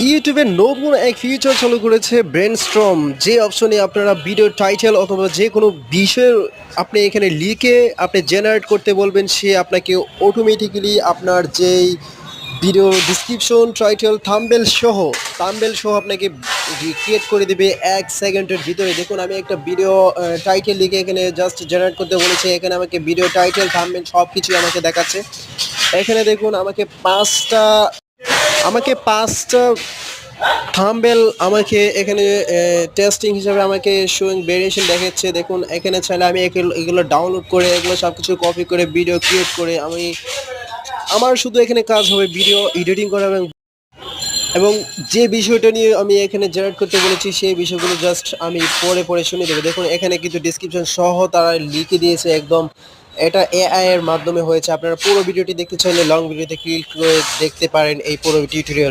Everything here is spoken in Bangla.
ইউটিউবে নতুন এক ফিচার চালু করেছে ব্রেনস্টর্ম, যে অপশনে আপনারা ভিডিও টাইটেল অথবা যে কোনো বিষয়ের আপনি এখানে লিখে আপনি জেনারেট করতে বলবেন, সে আপনাকে অটোমেটিক্যালি আপনার যেই ভিডিও ডিসক্রিপশন, টাইটেল, থাম্বনেল সহ আপনাকে ক্রিয়েট করে দেবে 1 সেকেন্ডের ভিতরে। দেখুন, আমি একটা ভিডিও টাইটেল লিখে এখানে জাস্ট জেনারেট করতে বলেছি। এখানে আমাকে ভিডিও টাইটেল, থাম্বনেল সব কিছুই আমাকে দেখাচ্ছে। এখানে দেখুন, আমাকে পাঁচটা থাম্বনেল আমাকে এখানে টেস্টিং হিসাবে আমাকে শোয়িং ভেরিয়েশন দেখাচ্ছে। দেখুন, এখানে চাইলে আমি এগুলো ডাউনলোড করে এগুলো সব কিছু কপি করে ভিডিও ক্রিয়েট করে আমার শুধু এখানে কাজ হবে ভিডিও এডিটিং করা এবং যে বিষয়টা নিয়ে আমি এখানে জেনারেট করতে বলেছি সেই বিষয়গুলো জাস্ট আমি পরে পরে শুনে দেবো। দেখুন, এখানে কিন্তু ডিসক্রিপশন সহ তারা লিখে দিয়েছে একদম। এটা এআই এর মাধ্যমে হয়েছে। আপনারা পুরো ভিডিওটি দেখতে চাইলে লং ভিডিওতে ক্লিক করে দেখতে পারেন এই পুরো টিউটোরিয়াল।